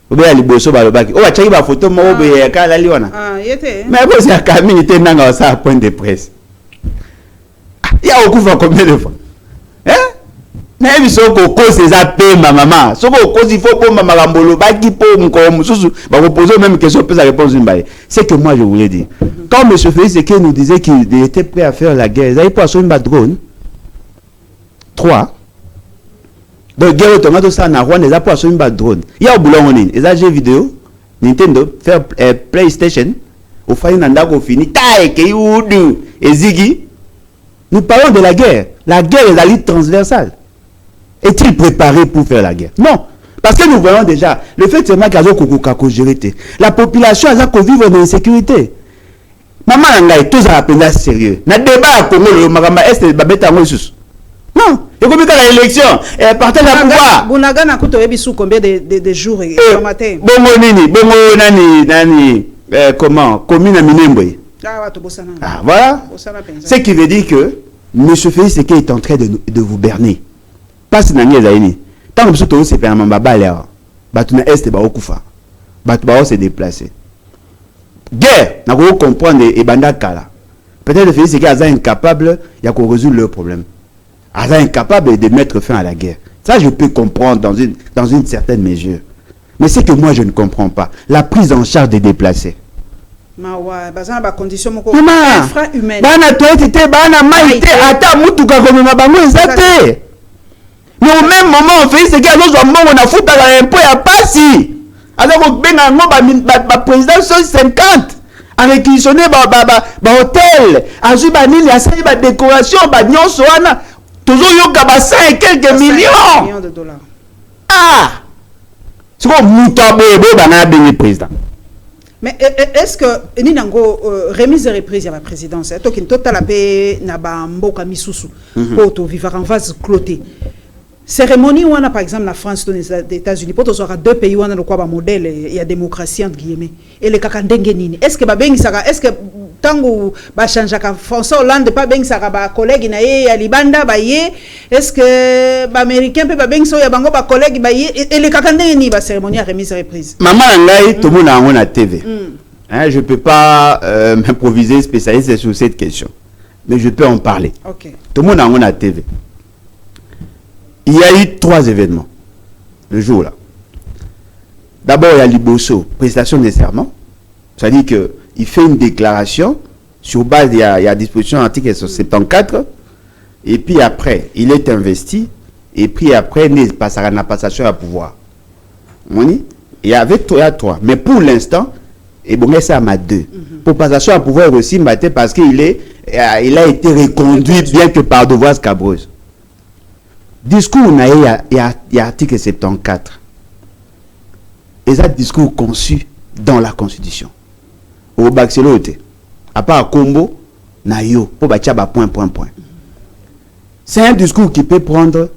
Obeya liboso balobaki. O bachaki ba photo mo obe kala liwana. Yete. Mais bon c'est Kamini te nanga ça point de presse. Il y a beaucoup combien de fois? Hein? Mais il faut qu'on cause ces appels ma maman. Ce qu'on cause il faut pour ma marambolo baki pour mon susu. Bah vous posez même question peut la réponse une baille. C'est que moi je voulais dire. Quand M. Félix Eke nous disait qu'il était prêt à faire la guerre, ils avaient pas sur une drone. 3. Donc guerre automate ça na Rwanda za pour ba drone. Il y a au boulon nini, et ça jeux vidéo, Nintendo faire PlayStation, au faille na ndako fini, taille ke yudu ezigi. Nous parlons de la guerre. La guerre est la lutte transversale. Est-il préparé pour faire la guerre? Non. Parce que nous voyons déjà, le fait que la population a vivre dans l'insécurité. Maman n'a tous à peine sérieux. Na débat à Congo, le Magamba Est et Babeta Moussous. Non. Et comme il y a l'élection, partage à pouvoir. Bounaga n'a coûté sous combien de jours et matin? Bongo Nini, Bongo Nani, comment? Commune à Minembwe. Ah, voilà. Ce qui veut dire que M. Félix est en train de vous berner. Pas si Nani Zaini. Tant que vous c'est pas un babaleur. Batuna Est et Baokufa. Batubao s'est déplacé. Guerre, n'a pas comprendre et Banda Kala. Peut-être Félix est incapable, il y a qu'on résoudre leur problème. Il est incapable de mettre fin à la guerre. Ça, je peux comprendre dans une certaine mesure. Mais c'est que moi, je ne comprends pas. La prise en charge des déplacés. Mais condition infra-humaine. Mais au même moment, on fait ce qu'il y a on a foutu un peu à passer. Alors, on a président 50 a réquisitionné hôtel, a joué la décoration, toujours eu 5 et quelques millions de dollars. Ah! C'est comme Moutabo et président. Mais est-ce que Ninango remise et reprise à la présidence, est-ce que total la paix n'a pas mboka misusu pour vivre en vase cloté? Cérémonie où on a par exemple la France dans les États-Unis, pour avoir deux pays où on a le quoi modèle et la démocratie entre guillemets et les kakandengenini. Est-ce que babeng sara, est-ce que tango ba changer ka François Hollande pas beng sara ba collègue na ye ya libanda ba ye, est-ce que ba américain peut ba beng so ya bango ba collègue ba ye et les kakandengeni ba cérémonie à remise et reprise. Maman ngai tout le monde a on a TV. Hein, je peux pas m'improviser spécialiste sur cette question. Mais je peux en parler. OK. Tout le monde a on a TV. Il y a eu 3 événements le jour-là. D'abord, il y a Liboso, prestation de serment. C'est-à-dire qu'il fait une déclaration sur base, il y a disposition article 74. Et puis après, il est investi. Et puis après, il passera à la passation à pouvoir. Il y avait 3. Mais pour l'instant, et bon, ça m'a 2. Pour passation à pouvoir aussi, parce qu'il a été reconduit bien que par devoir scabreuse. Discours, il y a article 74. Et ça, discours conçu dans la Constitution. Au Baxelote, à part Combo, Nayo, pour Bachaba, point. C'est un discours qui peut prendre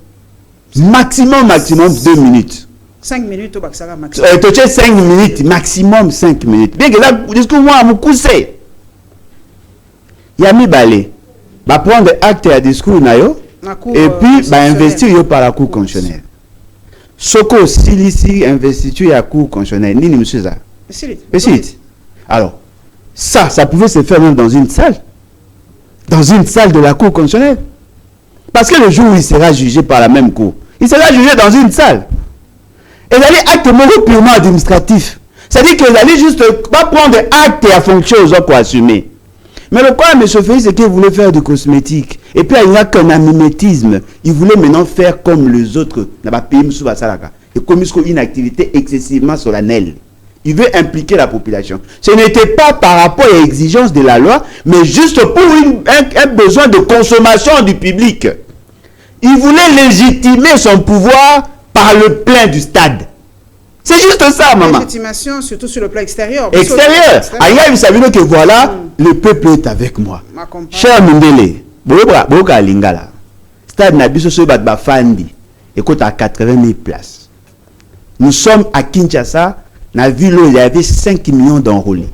maximum 2 minutes. 5 minutes au Baxara maximum. 5 minutes, maximum 5 minutes. Bien que là, le discours, moi, me coussé. Il y a mis balai. Va prendre acte à discours, Nayo. Et puis, investir par la Cour constitutionnelle. Soko, si investiture à la Cour constitutionnelle, ni monsieur ça. Alors, ça pouvait se faire même dans une salle. Dans une salle de la Cour constitutionnelle. Parce que le jour où il sera jugé par la même Cour, il sera jugé dans une salle. Et il allait acte purement administratif. C'est-à-dire qu'il allait juste pas prendre acte et à fonction aux autres pour assumer. Mais le problème, M. Félix, c'est qu'il voulait faire du cosmétique. Et puis, il n'y a qu'un mimétisme. Il voulait maintenant faire comme les autres. Et comme une activité excessivement solennelle. Il veut impliquer la population. Ce n'était pas par rapport aux exigences de la loi, mais juste pour un besoin de consommation du public. Il voulait légitimer son pouvoir par le plein du stade. C'est juste ça, maman. Légitimation, surtout sur le plan extérieur. Extérieur. Aïe, vous savez que voilà, le peuple est avec moi. Cher Mundele, Boka Lingala, stade Nabiso Sobat Bafandi, écoute à 80 000 places. Nous sommes à Kinshasa, dans la ville où il y avait 5 millions d'enrôlés.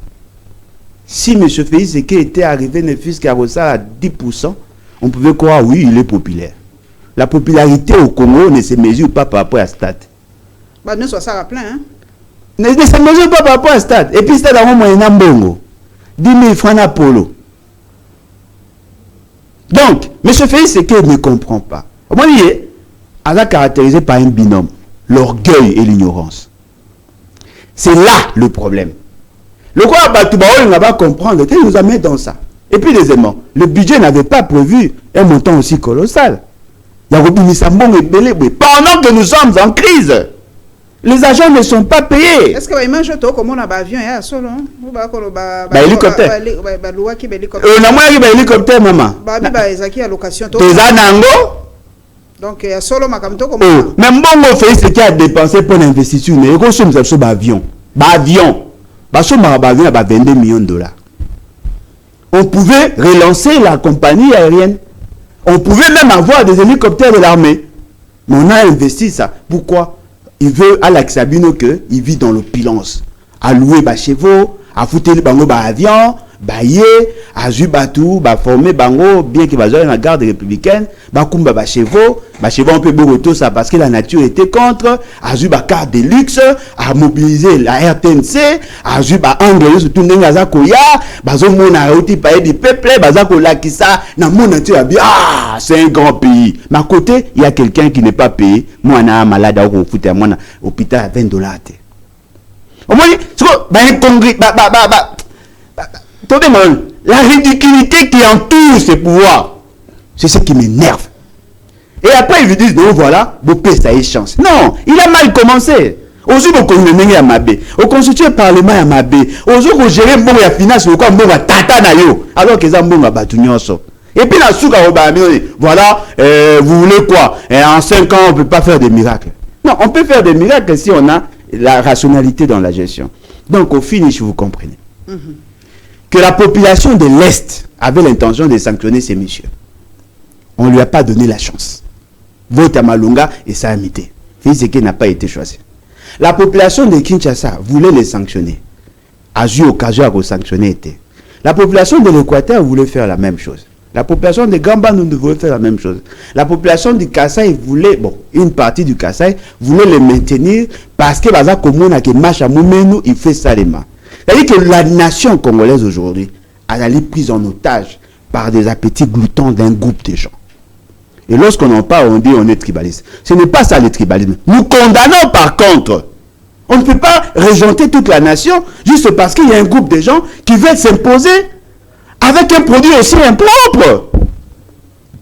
Si M. Félix était arrivé, ne fût-ce qu'à à 10%, on pouvait croire, oui, il est populaire. La popularité au Congo ne se mesure pas par rapport à stade. Bah, ne soit ça à plein, hein? Ne se mesure pas par rapport à stade. Et puis, stade à un moyen bongo. 10 000 francs à polo. Donc, M. Félix ne comprend pas. Au moins, il est caractérisé par un binôme, l'orgueil et l'ignorance. C'est là le problème. Le quoi, on va pas comprendre, il nous amène dans ça. Et puis, deuxièmement, le budget n'avait pas prévu un montant aussi colossal. Pendant que nous sommes en crise, les agents ne sont pas payés. Est-ce que vous imaginez comment on a un avion solo? Hélicoptère. On a moins de hélicoptère, maman. Donc, il y a solo makamto comme ça. Même bon, on fait ce qu'il a dépensé pour l'investiture. Mais il y a un avion. Avion. Parce que l'avion a 22 millions de dollars. On pouvait relancer la compagnie aérienne. On pouvait même avoir des hélicoptères de l'armée. Mais on a investi ça. Pourquoi? Il veut à l'Axabino qu'il vit dans l'opulence. À louer des chevaux, à foutre des avions, bailler, à jouer bateau, à former bango, bien qu'il va jouer dans la garde républicaine, bakumba ba chevaux on peut beaucoup tout ça parce que la nature était contre, à jouer ba carte de luxe, à mobiliser la RTNC, à jouer ba anglais surtout n'engaza koya, bazo mona roti paye du peuple, bazako lakisa na mon nature bien c'est un grand pays. Mais à côté, il y a quelqu'un qui n'est pas payé, moi na malade au foutre moi na hôpital à $20. Au moins, c'est congrès la ridiculité qui entoure ces pouvoirs, c'est ce qui m'énerve. Et après, ils lui disent, non, voilà, Bopé, ça y est chance. Non, il a mal commencé. Aujourd'hui, on connaît à Mabé. On constitue le Parlement à Mabé. Aujourd'hui, on gère bon la finance, on va tata na yo. Alors qu'ils ont bon à Batounioso. Et puis, la souka, voilà, vous voulez quoi? En 5 ans, on ne peut pas faire des miracles. Non, on peut faire des miracles si on a la rationalité dans la gestion. Donc, au finish, vous comprenez. Que la population de l'Est avait l'intention de sanctionner ces messieurs. On ne lui a pas donné la chance. Vote à Malunga et ça a imité. Fizeke n'a pas été choisi. La population de Kinshasa voulait les sanctionner. A eu occasion à sanctionner. La population de l'Équateur voulait faire la même chose. La population de Gamba nous voulait faire la même chose. La population du Kasaï voulait, une partie du Kasaï voulait les maintenir parce que Baza Komona qui marche à Moumenu, il fait ça les mains. C'est-à-dire que la nation congolaise aujourd'hui a été prise en otage par des appétits gloutons d'un groupe de gens. Et lorsqu'on en parle, on dit on est tribaliste. Ce n'est pas ça le tribalisme. Nous condamnons par contre. On ne peut pas régenter toute la nation juste parce qu'il y a un groupe de gens qui veulent s'imposer avec un produit aussi impropre.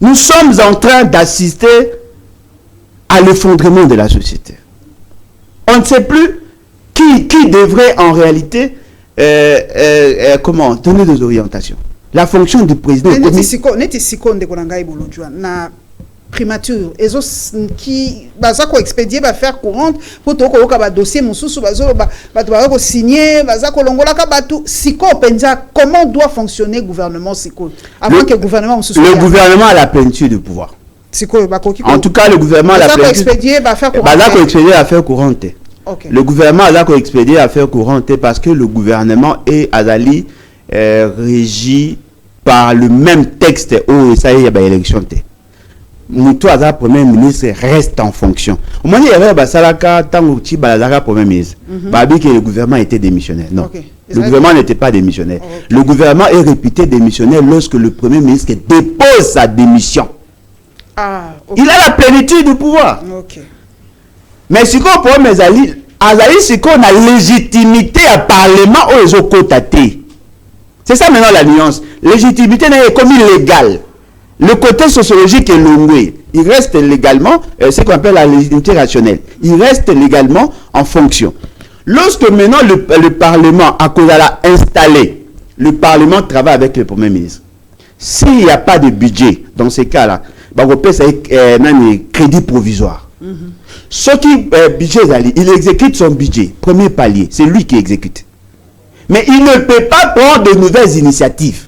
Nous sommes en train d'assister à l'effondrement de la société. On ne sait plus qui devrait en réalité comment donner des orientations. La fonction du président. Na primature ezo qui baza ko expédier ba faire courante pour to ko ba dossier mususu bazo ba ko signer baza ko longola ka batu siko penza comment doit fonctionner le gouvernement siko avant que le gouvernement mususu le gouvernement a la plénitude de pouvoir siko ba ko en tout cas le gouvernement a la plénitude expédier ba faire courante baza ko expédier à faire courante. Okay. Le gouvernement a expédié à faire courante parce que le gouvernement est azali régi par le même texte où ça y est élection. Moutou Aza premier ministre reste en fonction. Au moment où il y avait Salaka Tangouti Balazaka premier ministre, Babi que le gouvernement était démissionnaire. Non, okay. Le gouvernement n'était pas démissionnaire. Okay. Le gouvernement est réputé démissionnaire lorsque le premier ministre dépose sa démission. Ah, okay. Il a la plénitude du pouvoir. Okay. Mais si on peut mes alliés, Azali c'est qu'on a légitimité à parlement aux côtés. C'est ça maintenant la nuance. Légitimité n'est comme illégale. Le côté sociologique est longué. Il reste légalement, ce qu'on appelle la légitimité rationnelle. Il reste légalement en fonction. Lorsque maintenant le Parlement a installé, le Parlement travaille avec le Premier ministre. S'il n'y a pas de budget, dans ces cas-là, on peut faire un crédit provisoire. Ce qui budget, il exécute son budget. Premier palier, c'est lui qui exécute. Mais il ne peut pas prendre de nouvelles initiatives.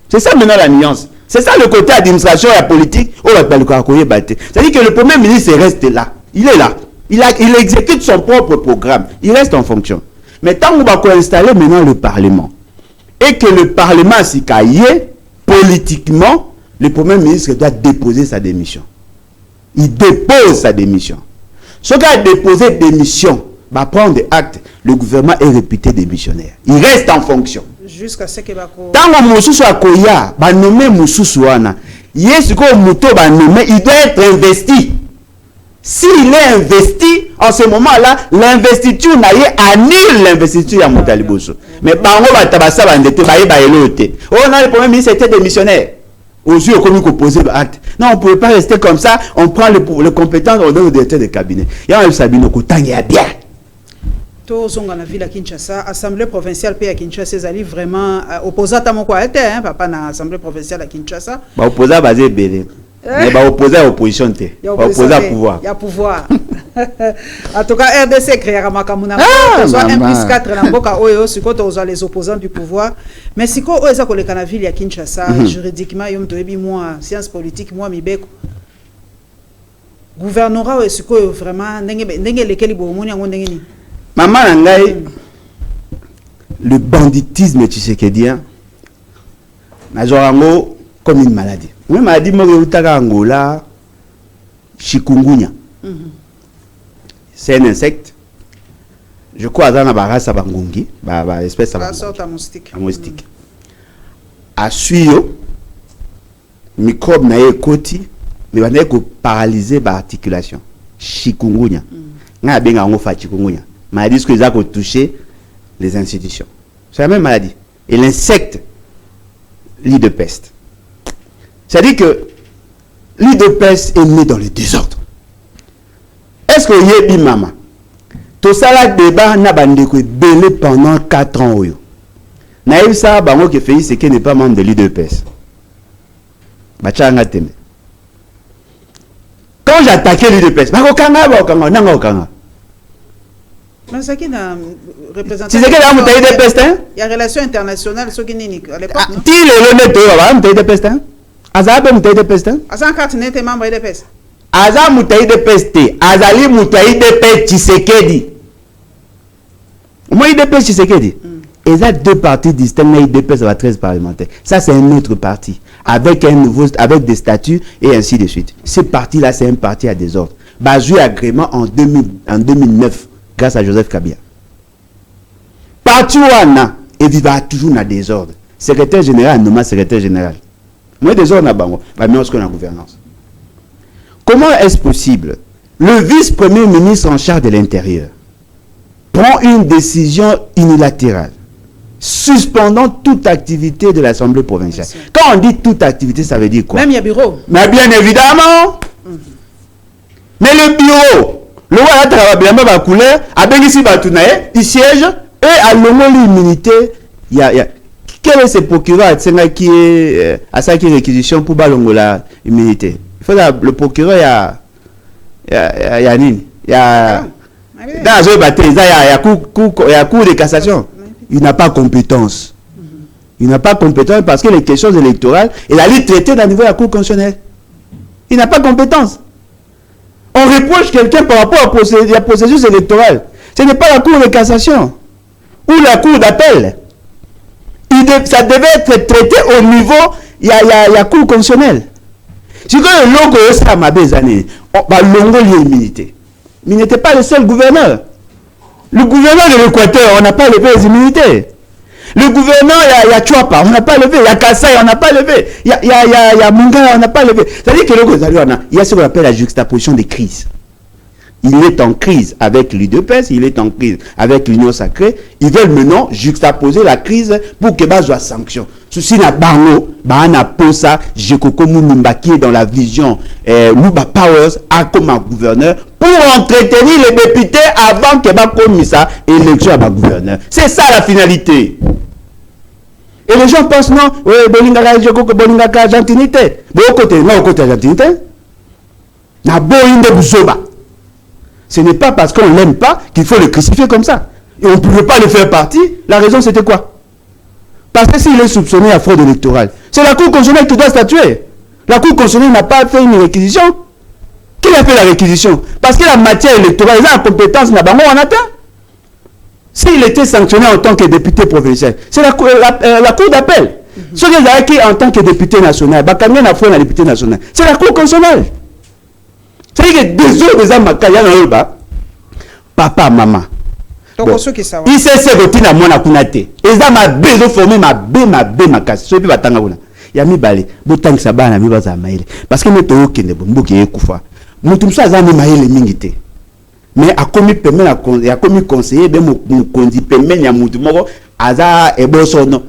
C'est ça maintenant la nuance. C'est ça le côté administration et la politique. C'est-à-dire que le Premier ministre reste là. Il est là. Il exécute son propre programme. Il reste en fonction. Mais tant qu'on va installer maintenant le Parlement, et que le Parlement s'y caille, politiquement, le Premier ministre doit déposer sa démission. Il dépose sa démission. Ce qui a déposé démission va prendre des actes. Le gouvernement est réputé démissionnaire. Il reste en fonction. Jusqu'à ce que tant que Moussoussou a koya, ba nommé Moussoussou ana. Yesuko Mouto ba nommé, il doit être investi. S'il est investi, en ce moment-là, l'investiture annule l'investiture à Moutaliboso. Mais par contre, on a le Premier ministre était démissionnaire. Aussi, on peut poser l'acte. Non, on ne pouvait pas rester comme ça. On prend les compétences, on donne au directeur de cabinet. Il y a un Sabino Kotang, il y a bien. Tout son dans la ville à Kinshasa, Assemblée provinciale pays à Kinshasa, c'est vraiment opposant à mon quoi était, papa na Assemblée provinciale à Kinshasa. Bah opposant basé belé. Mais bah opposant à opposition te. Opposant à pouvoir. Il y a pouvoir. En tout cas, RDC créé à Makamuna. Soit 1+4 na mboka oyo, si quoi les opposants du pouvoir. Mais si quoi oyo ça collé na ville à Kinshasa, juridiquement yom toyebi moi science politique moi mibeko. Gouvernorat oyo si quoi vraiment ndenge lekeli bo moni ngo ndenge ni. Maman Nangaï, le banditisme tshisekédien, nazorango comme une maladie. Une maladie, moi, Angola, chikungunya. C'est un insecte. Je crois dans la barasse à Bangungi, espèce à moustique. À suyo, microbe na koti, mais on est paralysé par articulation. Chikungunya. N'a bien en fait chikungunya. Maladie que les a touché les institutions. C'est la même maladie. Et l'insecte, lit de peste. C'est-à-dire que lit de peste est né dans le désordre. Est-ce que Yebi Mama, tout ça là débat n'a pas belé pendant 4 ans. Naïf ça, bango qui fait c'est qu'il n'est pas membre de lit de peste. Quand j'attaquais lit de peste, mais c'est qui n'a représentant. C'est qui n'a mutaille de peste hein? Il y a relation internationale ce qui n'est à l'époque. Qui le net va mutaille de peste hein? Azaba mutaille de peste hein? Azan carte n'était membre de peste. Azan mutaille de peste, Azali mutaille de peste Tshisekedi. Moi il de peste Tshisekedi. Et ça deux partis distincts, il de peste à 13 parlementaires. Ça c'est un autre parti avec un nouveau avec des statuts et ainsi de suite. Ce parti là c'est un parti à désordre. Basé agrément en 2009. Grâce à Joseph Kabila. Partout où et vivra toujours dans le désordre. Secrétaire général, nommé secrétaire général. Moi, désordre, mais on a gouvernance. Comment est-ce possible? Le vice-premier ministre en charge de l'Intérieur prend une décision unilatérale, suspendant toute activité de l'Assemblée provinciale. Quand on dit toute activité, ça veut dire quoi? Même il y a bureau. Mais bien évidemment. Mais le bureau. Le roi a bien ma couleur, a bien ici il siège et à l'immunité, il y a quel est ce procureur qui est à sa réquisition pour balongola immunité. Il faut le procureur il y a dans un bataille il y a cour de cassation. Il n'a pas compétence. Il n'a pas compétence parce que les questions électorales, il a les traiter dans le niveau de la cour constitutionnelle. Il n'a pas compétence. On reproche quelqu'un par rapport à la processus électoral. Ce n'est pas la cour de cassation ou la cour d'appel. Ça devait être traité au niveau, il y a cour constitutionnelle. Si le logo est à ma années, l'ongo l'immunité. Mais il n'était pas le seul gouverneur. Le gouverneur de l'Équateur, on n'a pas levé les immunités. Le gouverneur, il y a Chouapa, on n'a pas levé. Il y a Kassai, on n'a pas levé. Il y a Mungala, on n'a pas levé. C'est-à-dire que il y a ce qu'on appelle la juxtaposition des crises. Il est en crise avec l'UDPS, il est en crise avec l'Union sacrée. Ils veulent maintenant juxtaposer la crise pour que soit sanction. Ceci n'a pas na posa, Jekoko Mounimba qui est dans la vision Luba Powers a comme un gouverneur pour entretenir les députés avant que ba comissa élection à gouverneur. C'est ça la finalité. Et les gens pensent non, Bolingaka Jekoko Bolingaka gentilité. Bon côté, non côté gentilité. Na boinde buzoba. Ce n'est pas parce qu'on ne l'aime pas qu'il faut le crucifier comme ça. Et on ne pouvait pas le faire partie. La raison, c'était quoi? Parce que s'il est soupçonné à fraude électorale, c'est la Cour constitutionnelle qui doit statuer. La Cour constitutionnelle n'a pas fait une réquisition. Qui a fait la réquisition? Parce que la matière électorale, il a la compétence, on atteint. S'il était sanctionné en tant que député provincial, c'est la Cour d'appel. Ce qui est en tant que député national, député national, c'est la Cour constitutionnelle. C'est-à-dire que des autres gens, papa, maman. Donc, bon. Il s'est ségoté dans mon akunate. Et ça m'a besoin de former ma casse. Ce qui va t'engager. Il y a mis balé. Botang sabana na mi baza maile. Parce que nous t'o kende bomboki ekufa. Mutum sa za mi maile mingite. Mais a commis permet a commis conseiller ben mo kondi permet ya mutum moko aza eboso no.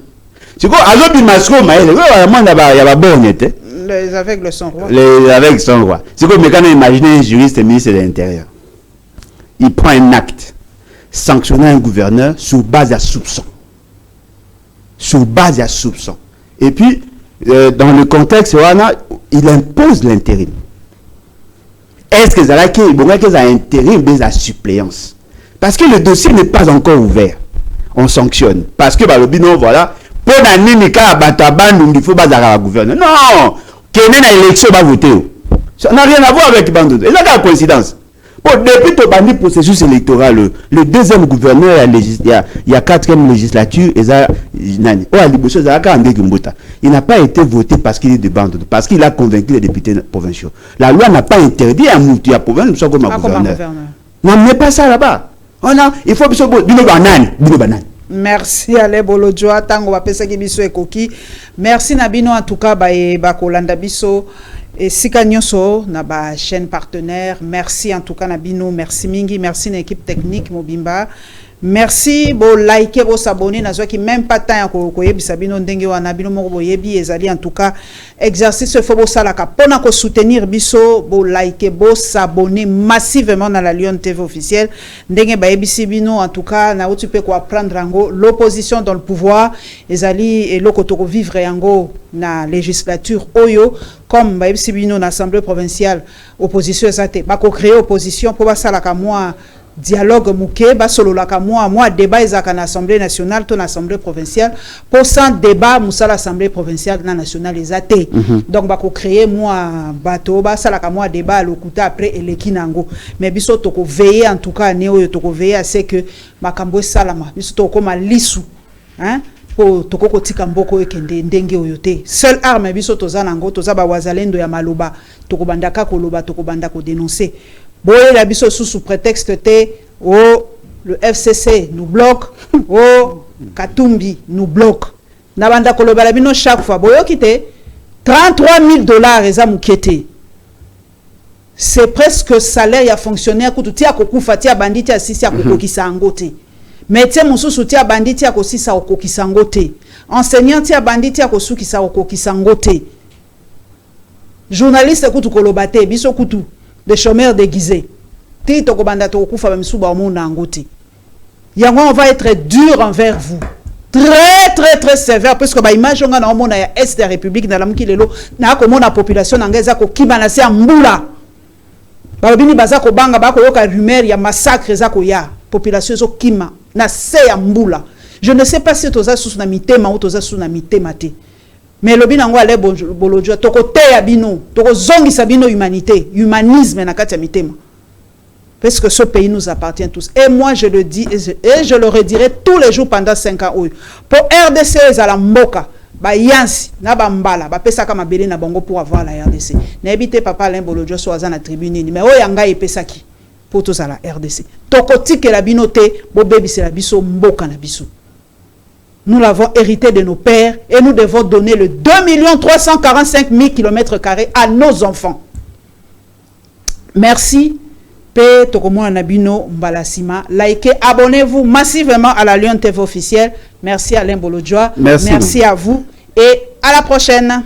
Siko azo bi masro maile. We wa manda ba ya ba bonete. Les aveugles sont rois. Les aveugles sont rois. C'est comme quand on imagine un juriste et ministre de l'Intérieur. Il prend un acte sanctionnant un gouverneur sur base à soupçon. Sur base à soupçon. Et puis, dans le contexte, il impose l'intérim. Est-ce que ça a intérim ou la suppléance? Parce que le dossier n'est pas encore ouvert. On sanctionne. Parce que le bilan, voilà, pour l'année, il faut pas le gouverneur. Non! Quelle est l'élection va voter? Ça n'a rien à voir avec Bandou. Et là, il y a une coïncidence. Depuis le processus électoral, le deuxième gouverneur, il y a 4e législature, il n'a pas été voté parce qu'il est de Bandou, parce qu'il a convaincu les députés provinciaux. La loi n'a pas interdit à Mouti à province comme un gouverneur. N'amenez pas ça là-bas. Il faut que ce soit merci Alain Bolodjoa tango bapesa ki biso ekoki. Merci Nabino en tout cas ba kolanda biso et sika nyonso na ba chaîne partenaire. Merci en tout cas Nabino, merci mingi, merci na équipe technique Mobimba. Merci bo liker, bo s'abonner na qui même pas temps ko yebisa bino ndenge wana bino moko bo yebi ezali en tout cas exercice faut bo salaka pona ko soutenir biso bo liker, bo s'abonner massivement dans la Lyon TV officielle ndenge ba yebisi bino en tout cas na tu peux quoi prendre ngo l'opposition dans le pouvoir ezali et loko to vivre yango na législature oyo comme ba yebisi bino na assemblée provinciale opposition ezate ba ko créer opposition pour ba salaka moi dialogue mouké ba solo la ka moi débat ezaka na assemblée nationale to na assemblée provinciale pour sans débat musala assemblée provinciale na nationale ezate donc ba ko créer moi bato ba sala ka moi débat lokuta après eleki nango mais biso to ko veiller en tout cas ne oyo to ko veiller à ce que makambo salama biso to ko malisu hein pour to ko kotika mboko ekende ndenge oyo te seul arme biso to za nango to za ba wazalendo ya maloba to ko bandaka ko loba to ko banda ko dénoncer. Boye la biso sous prétexte T, le FCC nous bloque, Katumbi nous bloque. Nabanda kolobala bino chaque fois. Boyo kite, $33,000 eza mukete. C'est presque salaire ya fonctionnaire kutu tia kokufa tia banditi ya sisi ya kokokisa angote. Métier mususu tia banditi ya kosisa okokisa angote. Enseignant tia banditi ya kosukisa okokisa angote. Journaliste kutu kolobate biso kutu. Des chômeurs déguisés. Tito kobanda to kufa ba misuba omona ngoti. Yango on va être dur envers vous. Très très très sévère parce que ba image nga na omona ya est de la République na lamuki lelo na ko mona population na ngeza ko kibana se mbula. Ba bini baza ko banga ba ko yoka rumeur ya massacre za ko ya population zo kima na se ya mbula. Je ne sais pas si toza sous na mitema ou toza sous na mitema te. Mais le binango ale bolodjo toko te ya bino toko zongi sa bino humanité humanisme na kati ya mitema parce que ce pays nous appartient tous et moi je le dis et je le redirai tous les jours pendant 5 ans pour RDC ezala mboka ba yansi na ba mbala ba pesa kama bele na bongo pour avoir la RDC na ebite papa Alain Bolodjo so aza na tribune ni mais oyanga epesaki pour tous à la RDC toko tikela bino te bo bebisi la biso mboka na biso. Nous l'avons hérité de nos pères et nous devons donner le 2 345 000 km² à nos enfants. Merci. Pe Tokomo Nabino Mbalasima. Likez, abonnez-vous massivement à la Lyon TV officielle. Merci Alain Bolodjoa. Merci à vous et à la prochaine.